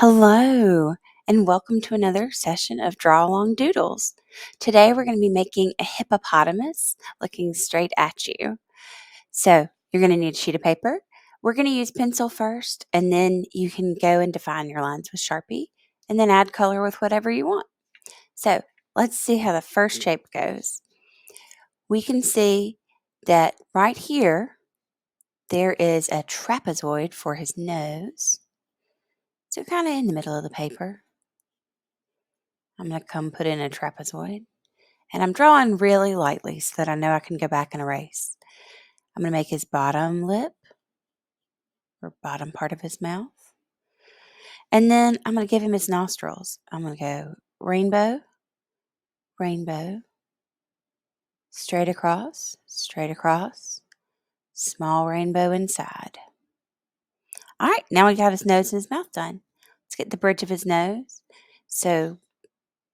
Hello, and welcome to another session of Draw Along Doodles. Today we're going to be making a hippopotamus looking straight at you. So you're going to need a sheet of paper. We're going to use pencil first, and then you can go and define your lines with Sharpie, and then add color with whatever you want. So let's see how the first shape goes. We can see that right here, there is a trapezoid for his nose. So kind of in the middle of the paper. I'm going to come put in a trapezoid. And I'm drawing really lightly so that I know I can go back and erase. I'm going to make his bottom lip, or bottom part of his mouth. And then I'm going to give him his nostrils. I'm going to go rainbow, rainbow, straight across, small rainbow inside. All right, now we got his nose and his mouth done. Let's get the bridge of his nose. So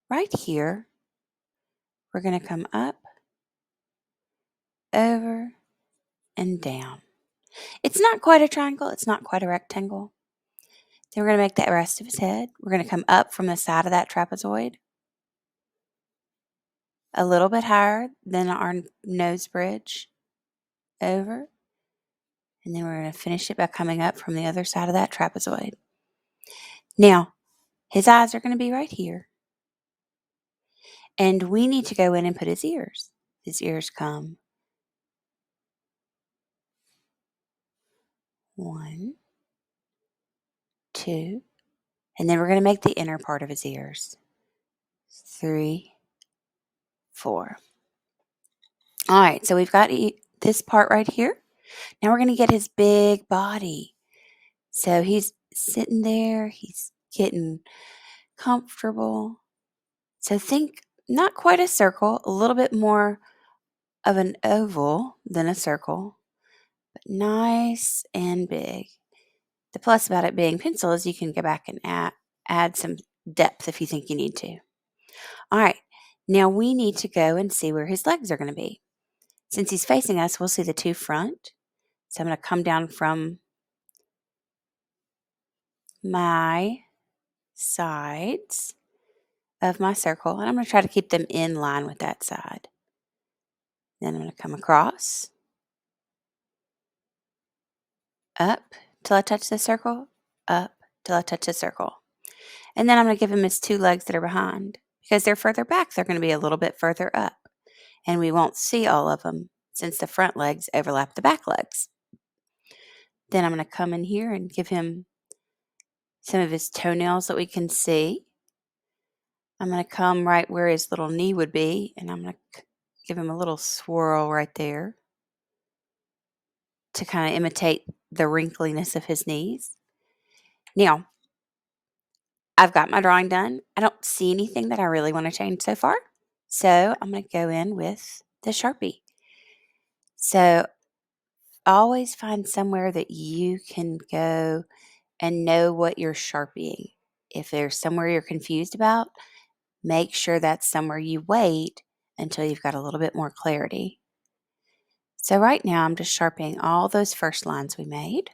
right here, we're going to come up, over, and down. It's not quite a triangle. It's not quite a rectangle. Then we're going to make the rest of his head. We're going to come up from the side of that trapezoid a little bit higher than our nose bridge, over, and then we're going to finish it by coming up from the other side of that trapezoid. Now, his eyes are going to be right here, and we need to go in and put his ears. His ears come 1, 2, and then we're going to make the inner part of his ears 3, 4. All right, so we've got this part right here. Now we're going to get his big body. So he's sitting there, he's getting comfortable. So think not quite a circle, a little bit more of an oval than a circle, but nice and big. The plus about it being pencil is you can go back and add some depth if you think you need to. All right, now we need to go and see where his legs are going to be. Since he's facing us, we'll see the two front. So I'm going to come down from my sides of my circle, and I'm going to try to keep them in line with that side. Then I'm going to come across, up till I touch the circle, up till I touch the circle. And then I'm going to give him his two legs that are behind. Because they're further back, they're going to be a little bit further up. And we won't see all of them since the front legs overlap the back legs. Then I'm going to come in here and give him some of his toenails that we can see. I'm going to come right where his little knee would be, and I'm going to give him a little swirl right there to kind of imitate the wrinkliness of his knees. Now, I've got my drawing done. I don't see anything that I really want to change so far. So I'm going to go in with the Sharpie. So always find somewhere that you can go and know what you're Sharpieing. If there's somewhere you're confused about, make sure that's somewhere you wait until you've got a little bit more clarity. So right now I'm just sharpening all those first lines we made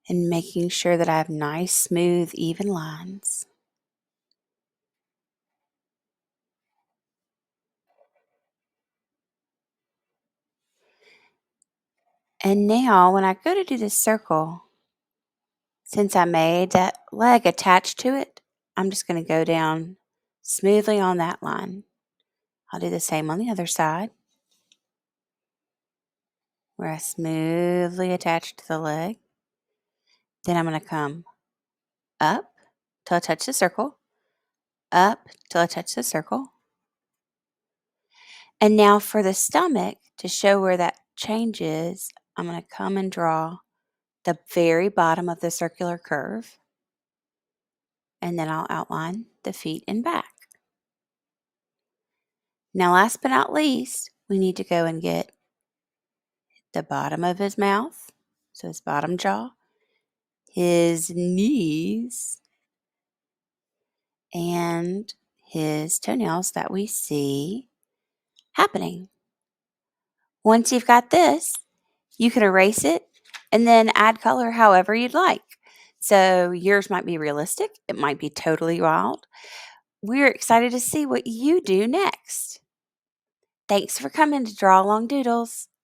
and making sure that I have nice, smooth, even lines. And now when I go to do this circle, since I made that leg attached to it, I'm just going to go down smoothly on that line. I'll do the same on the other side, where I smoothly attach to the leg. Then I'm going to come up till I touch the circle, up till I touch the circle. And now for the stomach, to show where that changes, I'm going to come and draw the very bottom of the circular curve. And then I'll outline the feet and back. Now, last but not least, we need to go and get the bottom of his mouth, so his bottom jaw, his knees, and his toenails that we see happening. Once you've got this, you can erase it and then add color however you'd like. So yours might be realistic, it might be totally wild. We're excited to see what you do next. Thanks for coming to Draw Along Doodles.